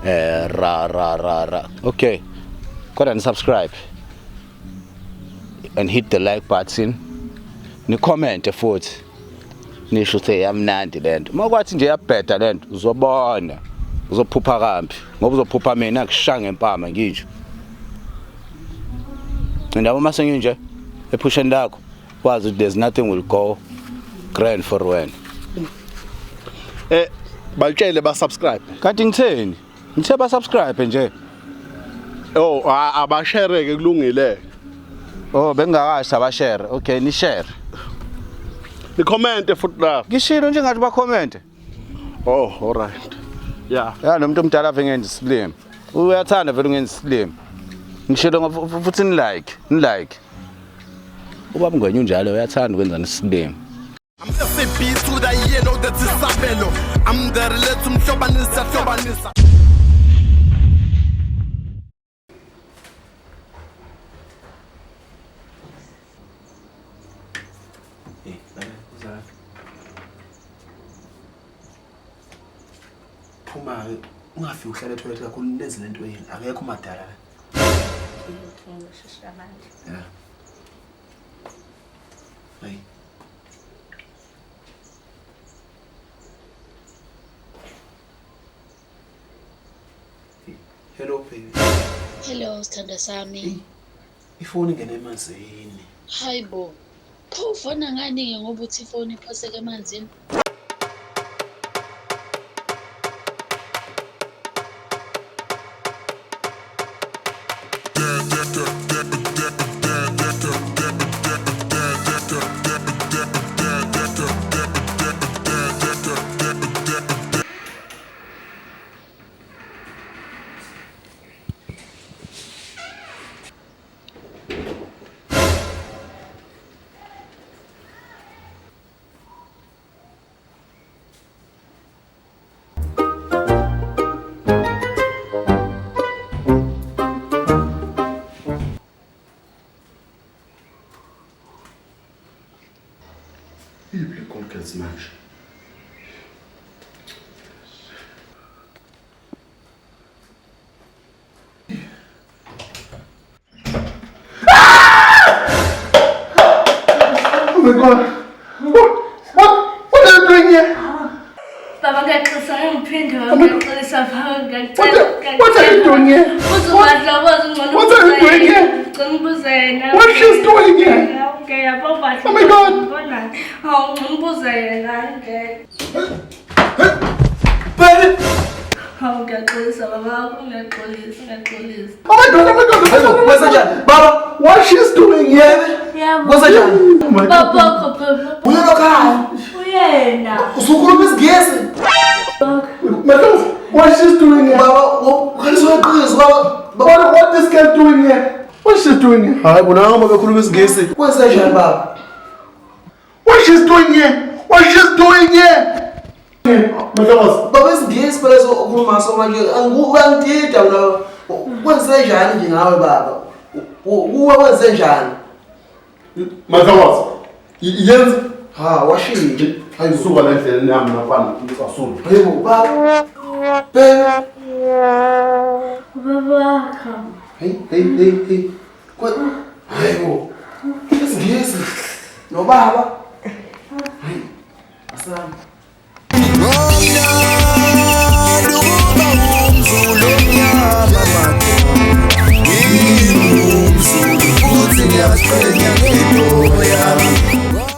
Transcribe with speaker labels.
Speaker 1: Ra. Okay, go and subscribe and hit the like button. Ni comment futhi. Nisho ukuthi yamnandi lento. Makwathi nje yabheda lento uzobona. Uzophupha kambi. Ngoba uzophupha mina kushanga empama ngisho. Ndaba mase nje epusheni lakho wazi ukuthi there's nothing will go grand for wena.
Speaker 2: Baltshele ba subscribe.
Speaker 1: Kanti ngitheni? Ngithe ba subscribe nje.
Speaker 2: Oh, abashare ke kulungile.
Speaker 1: Oh, bengakasha ba share. Okay, ni share.
Speaker 2: Ni comment futhi la.
Speaker 1: Ngishilo nje ngathi ba comment.
Speaker 2: Oh, all right. Yeah.
Speaker 1: Ya nomuntu omdala ave ngenza slim. Uyathanda vele ungenza slim. Ngishilo futhi ni like. Ubaba ngwenye unjalo uyathanda ukwenza slim.
Speaker 3: I'm just a beat to the yellow that is Sabelo. I'm the relatum Shobanisa.
Speaker 4: Phuma ungafiki uhlale etoilet kakhulu lezi lento yini akekho madala la. Yeah. Hey. Hello baby.
Speaker 5: Hello sithanda sami.
Speaker 4: Ifoni ingene emanzini.
Speaker 5: Hayibo. Pho ufona ngani ke ngoba uthi ifoni iphoseke emanzini?
Speaker 4: Ile konkelsi manje. Oh my God! What are you doing here?
Speaker 6: Baba ngiyaxolisa ngiphinde ngiyaxolisa baba
Speaker 4: What are you doing here?
Speaker 6: What
Speaker 4: are you doing here?
Speaker 6: Ngibuzena.
Speaker 4: What she's doing here?
Speaker 6: Okay, yabo
Speaker 4: Oh my God!
Speaker 6: Hawu ngibuzena ngeke.
Speaker 4: Baby!
Speaker 6: Hawu ngiyaxolisa baba ngiyaxolisa.
Speaker 4: Oh my God! What's that? Baba, what she's doing here?
Speaker 6: Yabo.
Speaker 4: What's that? Oh my God!
Speaker 6: Baba khopha.
Speaker 4: Uyena khaya.
Speaker 6: Uyena.
Speaker 4: Usukhuluma isigesi. Madam, what she's doing here? Baba, what this girl doing here? What she's doing here? Hayi bona ngoma bekhuluma isigesi. Kwenza njani baba? What she's doing here? What she's doing here? Madam, baba isigesi phela sokhuluma so manje angidida mina. Kwenza njani nje ngawe baba? Uwe wenze njani?
Speaker 2: Madam, yenza
Speaker 4: Washini.
Speaker 2: ayisuka la endleleni yami nafana ngisasula.
Speaker 4: Yebo baba. Baba.
Speaker 6: Baba kham.
Speaker 4: Hey. Hayibo. Isigesi. No baba. Hey. Asana.
Speaker 3: Umzulu futhi ngiyaqhenya